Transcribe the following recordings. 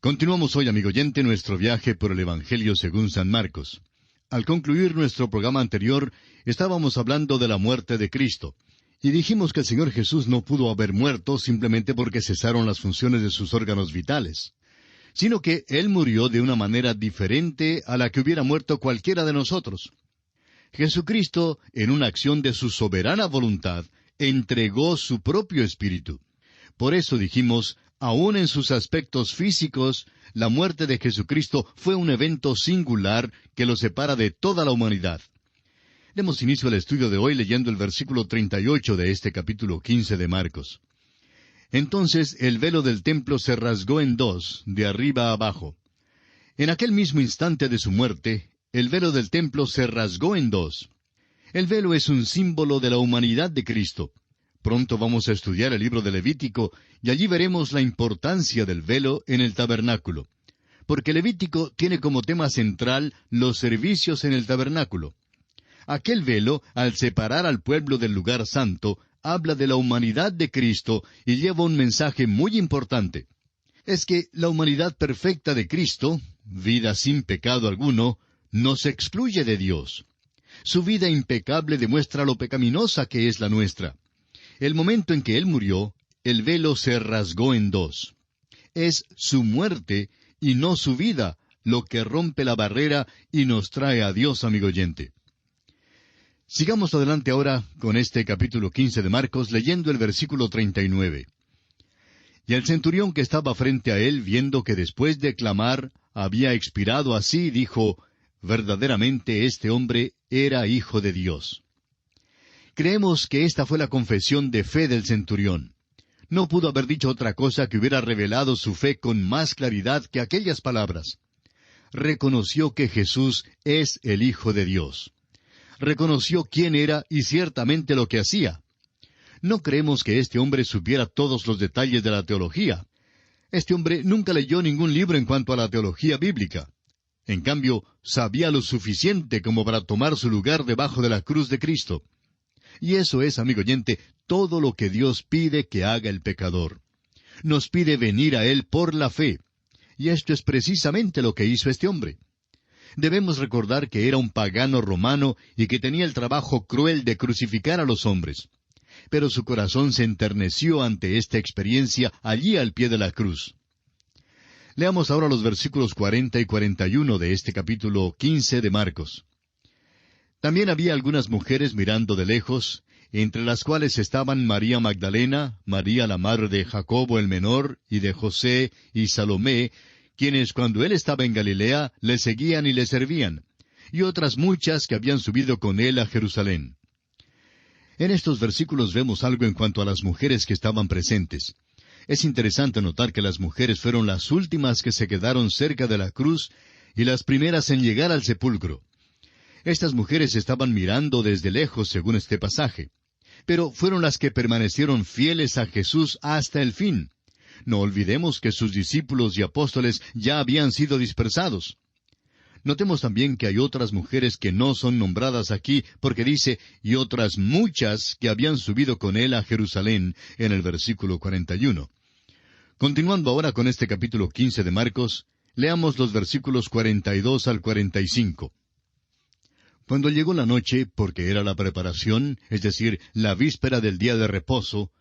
Continuamos hoy, amigo oyente, nuestro viaje por el Evangelio según San Marcos. Al concluir nuestro programa anterior, estábamos hablando de la muerte de Cristo. Y dijimos que el Señor Jesús no pudo haber muerto simplemente porque cesaron las funciones de sus órganos vitales, sino que Él murió de una manera diferente a la que hubiera muerto cualquiera de nosotros. Jesucristo, en una acción de su soberana voluntad, entregó su propio espíritu. Por eso dijimos, aun en sus aspectos físicos, la muerte de Jesucristo fue un evento singular que lo separa de toda la humanidad. Demos inicio al estudio de hoy leyendo el versículo 38 de este capítulo 15 de Marcos. Entonces el velo del templo se rasgó en dos, de arriba a abajo. En aquel mismo instante de su muerte, el velo del templo se rasgó en dos. El velo es un símbolo de la humanidad de Cristo. Pronto vamos a estudiar el libro de Levítico, y allí veremos la importancia del velo en el tabernáculo. Porque Levítico tiene como tema central los servicios en el tabernáculo. Aquel velo, al separar al pueblo del lugar santo, habla de la humanidad de Cristo y lleva un mensaje muy importante. Es que la humanidad perfecta de Cristo, vida sin pecado alguno, no se excluye de Dios. Su vida impecable demuestra lo pecaminosa que es la nuestra. El momento en que Él murió, el velo se rasgó en dos. Es su muerte y no su vida lo que rompe la barrera y nos trae a Dios, amigo oyente. Sigamos adelante ahora con este capítulo 15 de Marcos, leyendo el versículo 39. Y el centurión que estaba frente a él, viendo que después de clamar había expirado así, dijo, verdaderamente este hombre era hijo de Dios. Creemos que esta fue la confesión de fe del centurión. No pudo haber dicho otra cosa que hubiera revelado su fe con más claridad que aquellas palabras. Reconoció que Jesús es el Hijo de Dios. Reconoció quién era y ciertamente lo que hacía. No creemos que este hombre supiera todos los detalles de la teología. Este hombre nunca leyó ningún libro en cuanto a la teología bíblica. En cambio, sabía lo suficiente como para tomar su lugar debajo de la cruz de Cristo. Y eso es, amigo oyente, todo lo que Dios pide que haga el pecador. Nos pide venir a Él por la fe. Y esto es precisamente lo que hizo este hombre. Debemos recordar que era un pagano romano y que tenía el trabajo cruel de crucificar a los hombres. Pero su corazón se enterneció ante esta experiencia allí al pie de la cruz. Leamos ahora los versículos 40 y 41 de este capítulo 15 de Marcos. También había algunas mujeres mirando de lejos, entre las cuales estaban María Magdalena, María la madre de Jacobo el menor, y de José y Salomé, quienes cuando él estaba en Galilea le seguían y le servían, y otras muchas que habían subido con él a Jerusalén. En estos versículos vemos algo en cuanto a las mujeres que estaban presentes. Es interesante notar que las mujeres fueron las últimas que se quedaron cerca de la cruz y las primeras en llegar al sepulcro. Estas mujeres estaban mirando desde lejos, según este pasaje, pero fueron las que permanecieron fieles a Jesús hasta el fin. No olvidemos que sus discípulos y apóstoles ya habían sido dispersados. Notemos también que hay otras mujeres que no son nombradas aquí, porque dice, y otras muchas que habían subido con él a Jerusalén, en el versículo 41. Continuando ahora con este capítulo 15 de Marcos, leamos los versículos 42 al 45. Cuando llegó la noche, porque era la preparación, es decir, la víspera del día de reposo,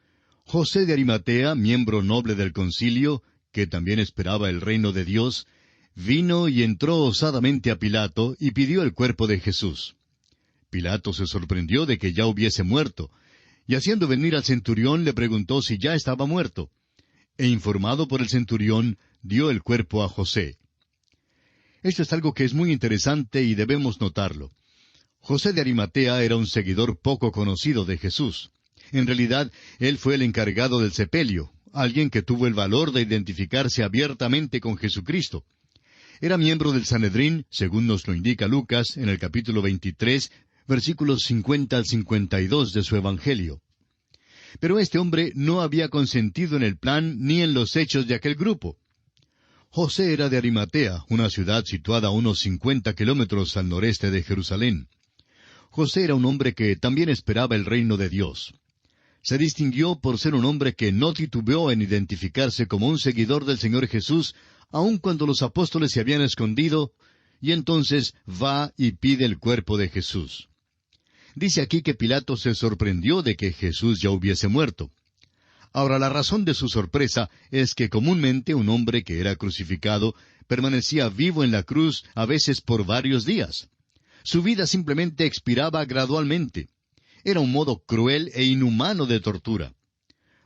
José de Arimatea, miembro noble del concilio, que también esperaba el reino de Dios, vino y entró osadamente a Pilato y pidió el cuerpo de Jesús. Pilato se sorprendió de que ya hubiese muerto, y haciendo venir al centurión le preguntó si ya estaba muerto. E informado por el centurión, dio el cuerpo a José. Esto es algo que es muy interesante y debemos notarlo. José de Arimatea era un seguidor poco conocido de Jesús. En realidad, él fue el encargado del sepelio, alguien que tuvo el valor de identificarse abiertamente con Jesucristo. Era miembro del Sanedrín, según nos lo indica Lucas en el capítulo 23, versículos 50 al 52 de su Evangelio. Pero este hombre no había consentido en el plan ni en los hechos de aquel grupo. José era de Arimatea, una ciudad situada a unos 50 kilómetros al noreste de Jerusalén. José era un hombre que también esperaba el reino de Dios. Se distinguió por ser un hombre que no titubeó en identificarse como un seguidor del Señor Jesús, aun cuando los apóstoles se habían escondido, y entonces va y pide el cuerpo de Jesús. Dice aquí que Pilato se sorprendió de que Jesús ya hubiese muerto. Ahora, la razón de su sorpresa es que comúnmente un hombre que era crucificado permanecía vivo en la cruz a veces por varios días. Su vida simplemente expiraba gradualmente. Era un modo cruel e inhumano de tortura.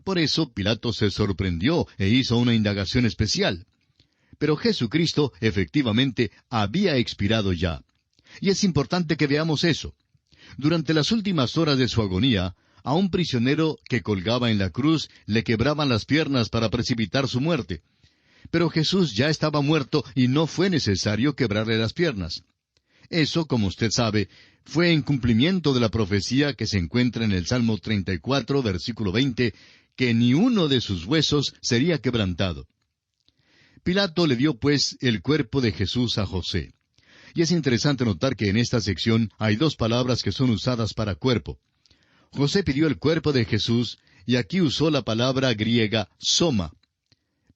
Por eso Pilato se sorprendió e hizo una indagación especial. Pero Jesucristo efectivamente había expirado ya. Y es importante que veamos eso. Durante las últimas horas de su agonía, a un prisionero que colgaba en la cruz le quebraban las piernas para precipitar su muerte. Pero Jesús ya estaba muerto y no fue necesario quebrarle las piernas. Eso, como usted sabe, fue en cumplimiento de la profecía que se encuentra en el Salmo 34, versículo 20, que ni uno de sus huesos sería quebrantado. Pilato le dio, pues, el cuerpo de Jesús a José. Y es interesante notar que en esta sección hay dos palabras que son usadas para cuerpo. José pidió el cuerpo de Jesús, y aquí usó la palabra griega soma.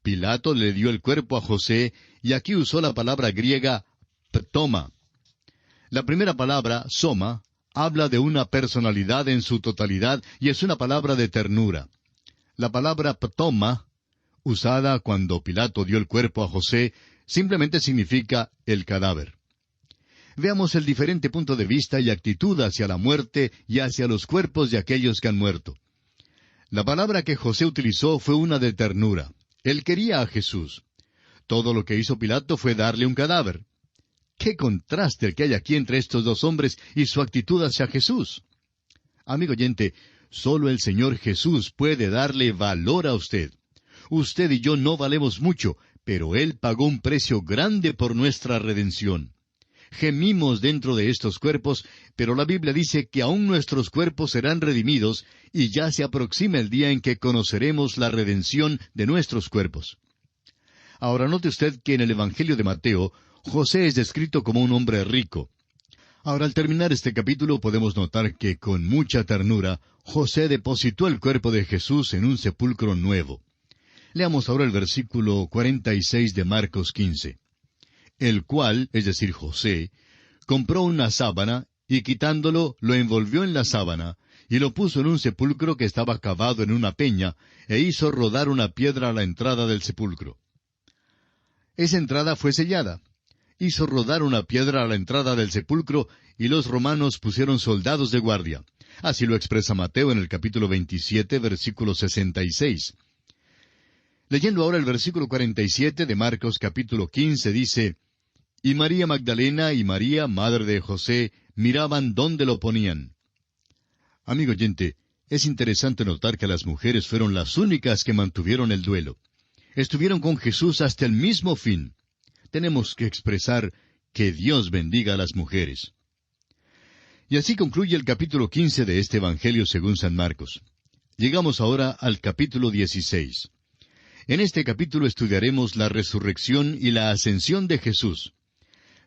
Pilato le dio el cuerpo a José, y aquí usó la palabra griega ptoma. La primera palabra, soma, habla de una personalidad en su totalidad, y es una palabra de ternura. La palabra ptoma, usada cuando Pilato dio el cuerpo a José, simplemente significa el cadáver. Veamos el diferente punto de vista y actitud hacia la muerte y hacia los cuerpos de aquellos que han muerto. La palabra que José utilizó fue una de ternura. Él quería a Jesús. Todo lo que hizo Pilato fue darle un cadáver. ¡Qué contraste el que hay aquí entre estos dos hombres y su actitud hacia Jesús! Amigo oyente, solo el Señor Jesús puede darle valor a usted. Usted y yo no valemos mucho, pero Él pagó un precio grande por nuestra redención. Gemimos dentro de estos cuerpos, pero la Biblia dice que aún nuestros cuerpos serán redimidos, y ya se aproxima el día en que conoceremos la redención de nuestros cuerpos. Ahora note usted que en el Evangelio de Mateo, José es descrito como un hombre rico. Ahora, al terminar este capítulo podemos notar que con mucha ternura, José depositó el cuerpo de Jesús en un sepulcro nuevo. Leamos ahora el versículo 46 de Marcos 15. El cual, es decir, José, compró una sábana, y quitándolo, lo envolvió en la sábana, y lo puso en un sepulcro que estaba cavado en una peña, e hizo rodar una piedra a la entrada del sepulcro. Esa entrada fue sellada. Hizo rodar una piedra a la entrada del sepulcro, y los romanos pusieron soldados de guardia. Así lo expresa Mateo en el capítulo 27, versículo 66. Leyendo ahora el versículo 47 de Marcos capítulo 15, dice: Y María Magdalena y María, madre de José, miraban dónde lo ponían. Amigo oyente, es interesante notar que las mujeres fueron las únicas que mantuvieron el duelo. Estuvieron con Jesús hasta el mismo fin. Tenemos que expresar que Dios bendiga a las mujeres. Y así concluye el capítulo 15 de este Evangelio según San Marcos. Llegamos ahora al capítulo 16. En este capítulo estudiaremos la resurrección y la ascensión de Jesús.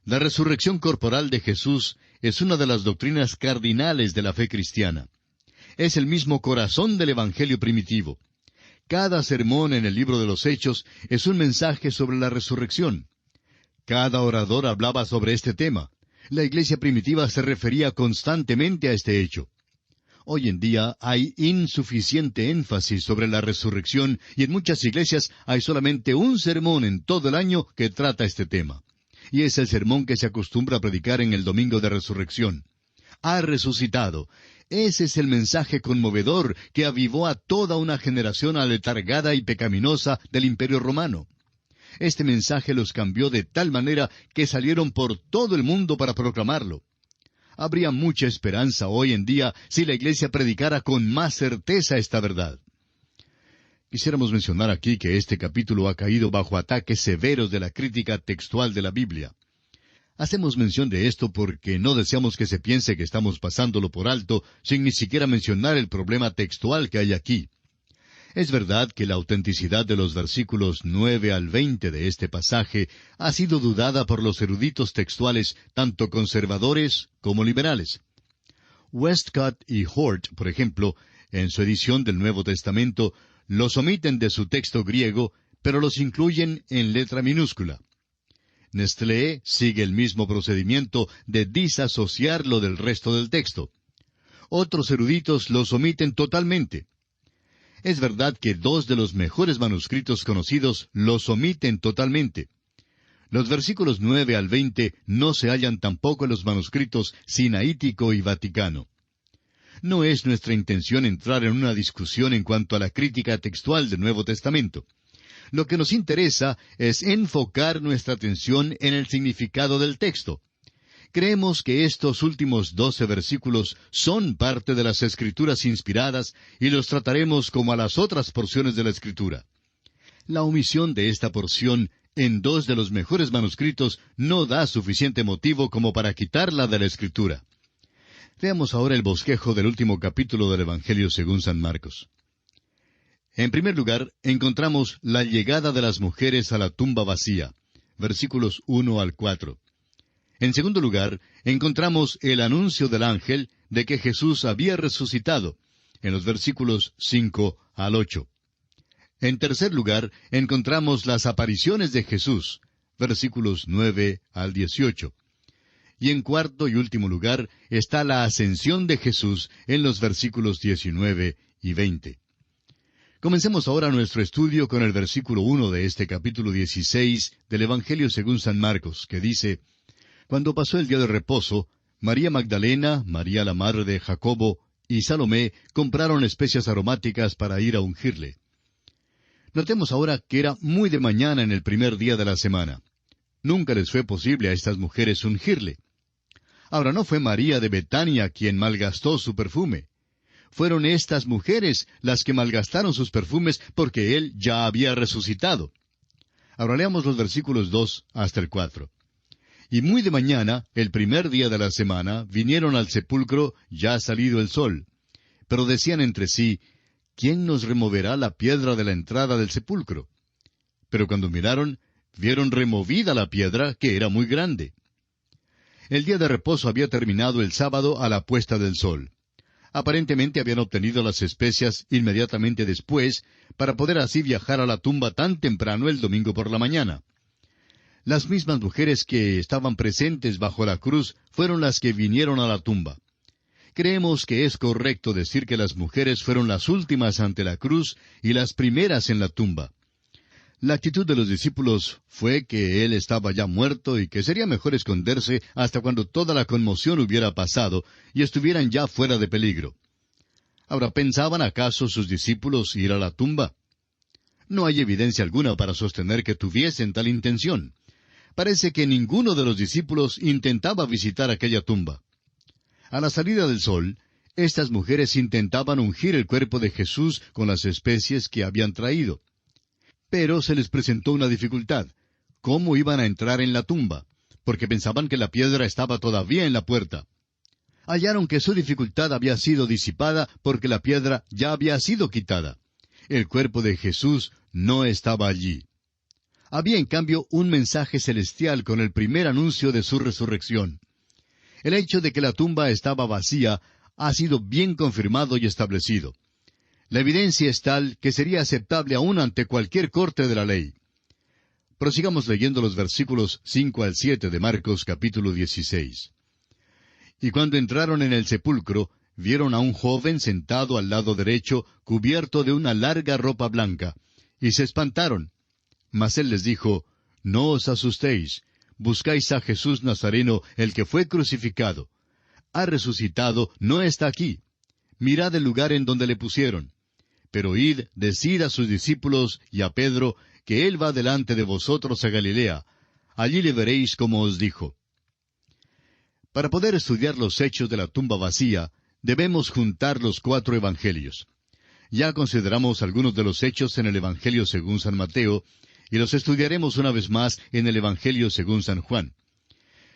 La resurrección corporal de Jesús es una de las doctrinas cardinales de la fe cristiana. Es el mismo corazón del Evangelio primitivo. Cada sermón en el libro de los Hechos es un mensaje sobre la resurrección. Cada orador hablaba sobre este tema. La iglesia primitiva se refería constantemente a este hecho. Hoy en día hay insuficiente énfasis sobre la resurrección y en muchas iglesias hay solamente un sermón en todo el año que trata este tema. Y es el sermón que se acostumbra a predicar en el Domingo de Resurrección. Ha resucitado. Ese es el mensaje conmovedor que avivó a toda una generación aletargada y pecaminosa del Imperio Romano. Este mensaje los cambió de tal manera que salieron por todo el mundo para proclamarlo. Habría mucha esperanza hoy en día si la Iglesia predicara con más certeza esta verdad. Quisiéramos mencionar aquí que este capítulo ha caído bajo ataques severos de la crítica textual de la Biblia. Hacemos mención de esto porque no deseamos que se piense que estamos pasándolo por alto sin ni siquiera mencionar el problema textual que hay aquí. Es verdad que la autenticidad de los versículos 9 al 20 de este pasaje ha sido dudada por los eruditos textuales, tanto conservadores como liberales. Westcott y Hort, por ejemplo, en su edición del Nuevo Testamento, los omiten de su texto griego, pero los incluyen en letra minúscula. Nestlé sigue el mismo procedimiento de disasociarlo del resto del texto. Otros eruditos los omiten totalmente. Es verdad que 2 de los mejores manuscritos conocidos los omiten totalmente. Los versículos 9 al 20 no se hallan tampoco en los manuscritos sinaítico y vaticano. No es nuestra intención entrar en una discusión en cuanto a la crítica textual del Nuevo Testamento. Lo que nos interesa es enfocar nuestra atención en el significado del texto. Creemos que estos últimos 12 versículos son parte de las Escrituras inspiradas y los trataremos como a las otras porciones de la Escritura. La omisión de esta porción en 2 de los mejores manuscritos no da suficiente motivo como para quitarla de la Escritura. Veamos ahora el bosquejo del último capítulo del Evangelio según San Marcos. En primer lugar, encontramos la llegada de las mujeres a la tumba vacía, versículos 1 al 4. En segundo lugar, encontramos el anuncio del ángel de que Jesús había resucitado, en los versículos 5 al 8. En tercer lugar, encontramos las apariciones de Jesús, versículos 9 al 18. Y en cuarto y último lugar está la ascensión de Jesús en los versículos 19 y 20. Comencemos ahora nuestro estudio con el versículo 1 de este capítulo 16 del Evangelio según San Marcos, que dice: Cuando pasó el día de reposo, María Magdalena, María la madre de Jacobo y Salomé compraron especias aromáticas para ir a ungirle. Notemos ahora que era muy de mañana en el primer día de la semana. Nunca les fue posible a estas mujeres ungirle. Ahora, no fue María de Betania quien malgastó su perfume. Fueron estas mujeres las que malgastaron sus perfumes porque Él ya había resucitado. Ahora leamos los versículos 2 hasta el 4. Y muy de mañana, el primer día de la semana, vinieron al sepulcro ya salido el sol. Pero decían entre sí: ¿Quién nos removerá la piedra de la entrada del sepulcro? Pero cuando miraron, vieron removida la piedra, que era muy grande. El día de reposo había terminado el sábado a la puesta del sol. Aparentemente habían obtenido las especias inmediatamente después, para poder así viajar a la tumba tan temprano el domingo por la mañana. Las mismas mujeres que estaban presentes bajo la cruz fueron las que vinieron a la tumba. Creemos que es correcto decir que las mujeres fueron las últimas ante la cruz y las primeras en la tumba. La actitud de los discípulos fue que Él estaba ya muerto y que sería mejor esconderse hasta cuando toda la conmoción hubiera pasado y estuvieran ya fuera de peligro. Ahora, ¿pensaban acaso sus discípulos ir a la tumba? No hay evidencia alguna para sostener que tuviesen tal intención. Parece que ninguno de los discípulos intentaba visitar aquella tumba. A la salida del sol, estas mujeres intentaban ungir el cuerpo de Jesús con las especies que habían traído. Pero se les presentó una dificultad. ¿Cómo iban a entrar en la tumba? Porque pensaban que la piedra estaba todavía en la puerta. Hallaron que su dificultad había sido disipada porque la piedra ya había sido quitada. El cuerpo de Jesús no estaba allí. Había en cambio un mensaje celestial con el primer anuncio de su resurrección. El hecho de que la tumba estaba vacía ha sido bien confirmado y establecido. La evidencia es tal que sería aceptable aún ante cualquier corte de la ley. Prosigamos leyendo los versículos 5 al 7 de Marcos capítulo 16. Y cuando entraron en el sepulcro, vieron a un joven sentado al lado derecho, cubierto de una larga ropa blanca, y se espantaron. Mas él les dijo: No os asustéis, buscáis a Jesús Nazareno, el que fue crucificado. Ha resucitado, no está aquí. Mirad el lugar en donde le pusieron. Pero id, decid a sus discípulos y a Pedro, que él va delante de vosotros a Galilea. Allí le veréis como os dijo. Para poder estudiar los hechos de la tumba vacía, debemos juntar los 4 evangelios. Ya consideramos algunos de los hechos en el Evangelio según San Mateo, y los estudiaremos una vez más en el Evangelio según San Juan.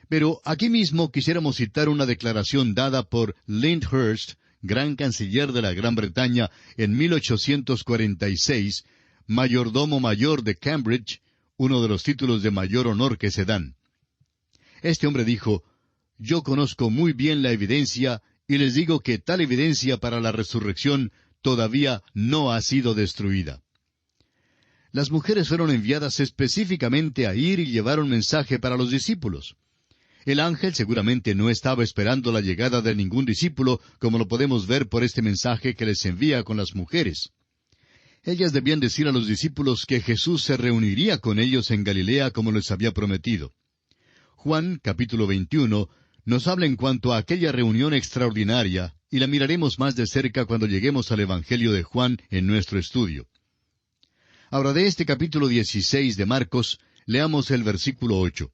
Pero aquí mismo quisiéramos citar una declaración dada por Lyndhurst, gran canciller de la Gran Bretaña, en 1846, mayordomo mayor de Cambridge, uno de los títulos de mayor honor que se dan. Este hombre dijo: Yo conozco muy bien la evidencia, y les digo que tal evidencia para la resurrección todavía no ha sido destruida. Las mujeres fueron enviadas específicamente a ir y llevar un mensaje para los discípulos. El ángel seguramente no estaba esperando la llegada de ningún discípulo, como lo podemos ver por este mensaje que les envía con las mujeres. Ellas debían decir a los discípulos que Jesús se reuniría con ellos en Galilea como les había prometido. Juan, capítulo 21, nos habla en cuanto a aquella reunión extraordinaria, y la miraremos más de cerca cuando lleguemos al Evangelio de Juan en nuestro estudio. Ahora, de este capítulo 16 de Marcos, leamos el versículo 8.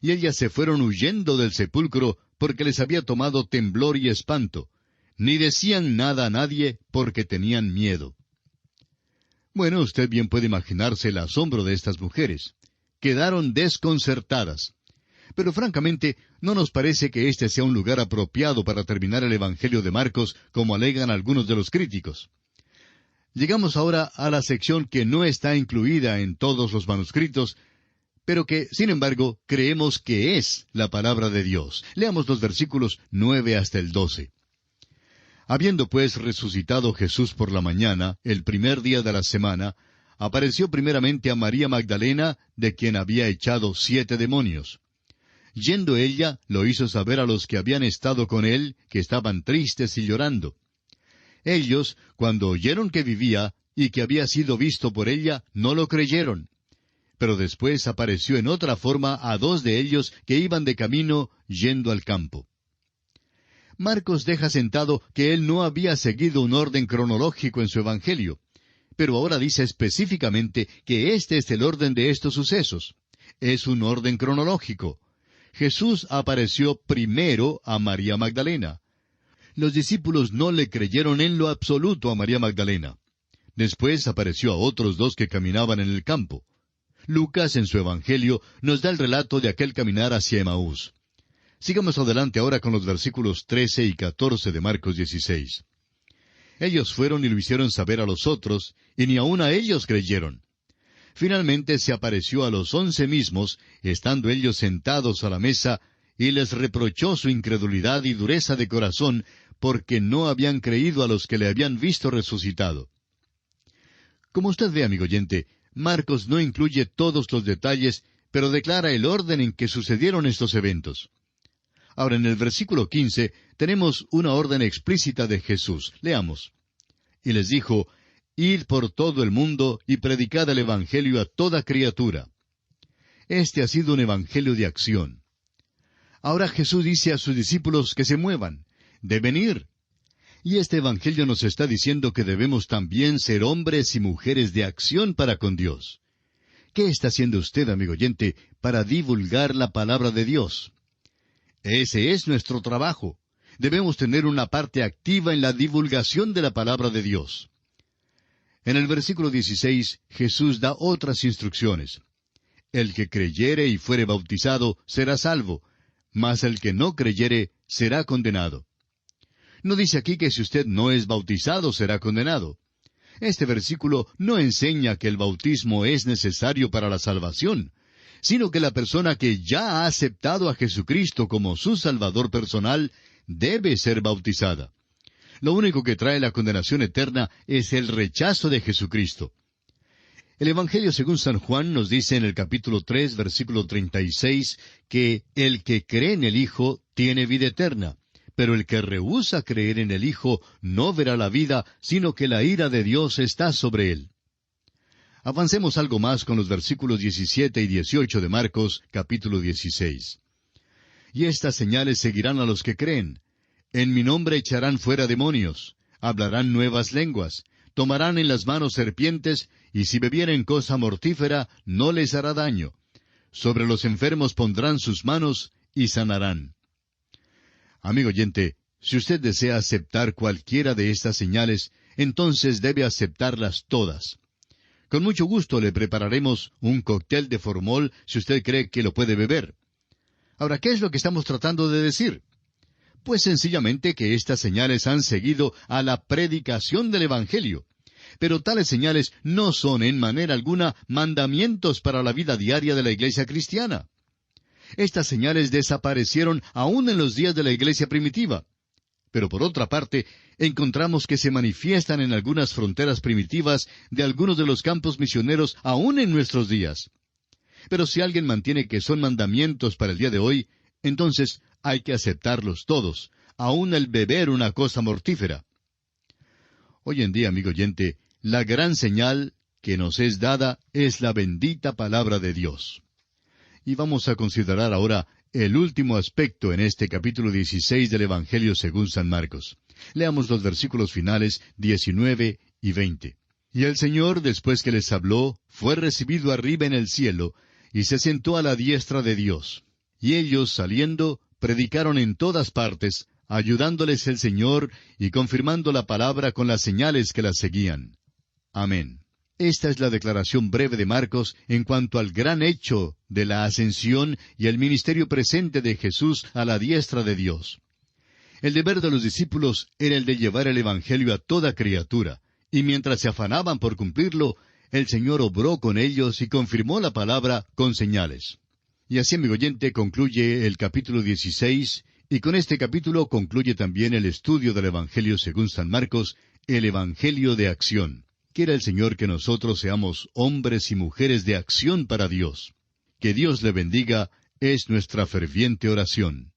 Y ellas se fueron huyendo del sepulcro porque les había tomado temblor y espanto, ni decían nada a nadie porque tenían miedo. Bueno, usted bien puede imaginarse el asombro de estas mujeres. Quedaron desconcertadas. Pero francamente, no nos parece que este sea un lugar apropiado para terminar el Evangelio de Marcos, como alegan algunos de los críticos. Llegamos ahora a la sección que no está incluida en todos los manuscritos, pero que, sin embargo, creemos que es la palabra de Dios. Leamos los versículos 9 hasta el 12. Habiendo pues resucitado Jesús por la mañana, el primer día de la semana, apareció primeramente a María Magdalena, de quien había echado 7 demonios. Yendo ella, lo hizo saber a los que habían estado con él, que estaban tristes y llorando. Ellos, cuando oyeron que vivía, y que había sido visto por ella, no lo creyeron. Pero después apareció en otra forma a 2 de ellos que iban de camino yendo al campo. Marcos deja sentado que él no había seguido un orden cronológico en su Evangelio, pero ahora dice específicamente que este es el orden de estos sucesos. Es un orden cronológico. Jesús apareció primero a María Magdalena. Los discípulos no le creyeron en lo absoluto a María Magdalena. Después apareció a otros 2 que caminaban en el campo. Lucas, en su Evangelio, nos da el relato de aquel caminar hacia Emaús. Sigamos adelante ahora con los versículos 13 y 14 de Marcos 16. Ellos fueron y lo hicieron saber a los otros, y ni aun a ellos creyeron. Finalmente se apareció a los 11 mismos, estando ellos sentados a la mesa, y les reprochó su incredulidad y dureza de corazón, porque no habían creído a los que le habían visto resucitado. Como usted ve, amigo oyente, Marcos no incluye todos los detalles, pero declara el orden en que sucedieron estos eventos. Ahora, en el versículo 15, tenemos una orden explícita de Jesús. Leamos. Y les dijo, Id por todo el mundo y predicad el Evangelio a toda criatura. Este ha sido un Evangelio de acción. Ahora Jesús dice a sus discípulos que se muevan, deben ir. Y este Evangelio nos está diciendo que debemos también ser hombres y mujeres de acción para con Dios. ¿Qué está haciendo usted, amigo oyente, para divulgar la palabra de Dios? Ese es nuestro trabajo. Debemos tener una parte activa en la divulgación de la palabra de Dios. En el versículo 16, Jesús da otras instrucciones. El que creyere y fuere bautizado será salvo, mas el que no creyere será condenado. No dice aquí que si usted no es bautizado será condenado. Este versículo no enseña que el bautismo es necesario para la salvación, sino que la persona que ya ha aceptado a Jesucristo como su Salvador personal debe ser bautizada. Lo único que trae la condenación eterna es el rechazo de Jesucristo. El Evangelio según San Juan nos dice en el capítulo 3, versículo 36, que el que cree en el Hijo tiene vida eterna, pero el que rehúsa creer en el Hijo no verá la vida, sino que la ira de Dios está sobre él. Avancemos algo más con los versículos 17 y 18 de Marcos, capítulo 16. Y estas señales seguirán a los que creen. En mi nombre echarán fuera demonios, hablarán nuevas lenguas, tomarán en las manos serpientes, y si bebieren cosa mortífera, no les hará daño. Sobre los enfermos pondrán sus manos, y sanarán. Amigo oyente, si usted desea aceptar cualquiera de estas señales, entonces debe aceptarlas todas. Con mucho gusto le prepararemos un cóctel de formol si usted cree que lo puede beber. Ahora, ¿qué es lo que estamos tratando de decir? Pues sencillamente que estas señales han seguido a la predicación del Evangelio. Pero tales señales no son en manera alguna mandamientos para la vida diaria de la iglesia cristiana. Estas señales desaparecieron aún en los días de la iglesia primitiva. Pero por otra parte, encontramos que se manifiestan en algunas fronteras primitivas de algunos de los campos misioneros aún en nuestros días. Pero si alguien mantiene que son mandamientos para el día de hoy, entonces hay que aceptarlos todos, aún el beber una cosa mortífera. Hoy en día, amigo oyente, la gran señal que nos es dada es la bendita palabra de Dios. Y vamos a considerar ahora el último aspecto en este capítulo 16 del Evangelio según San Marcos. Leamos los versículos finales 19 y 20. Y el Señor, después que les habló, fue recibido arriba en el cielo, y se sentó a la diestra de Dios. Y ellos, saliendo, predicaron en todas partes, ayudándoles el Señor y confirmando la palabra con las señales que la seguían. Amén. Esta es la declaración breve de Marcos en cuanto al gran hecho de la ascensión y el ministerio presente de Jesús a la diestra de Dios. El deber de los discípulos era el de llevar el Evangelio a toda criatura, y mientras se afanaban por cumplirlo, el Señor obró con ellos y confirmó la palabra con señales. Y así, amigo oyente, concluye el capítulo 16, y con este capítulo concluye también el estudio del Evangelio según San Marcos, el Evangelio de acción. Quiera el Señor que nosotros seamos hombres y mujeres de acción para Dios. Que Dios le bendiga es nuestra ferviente oración.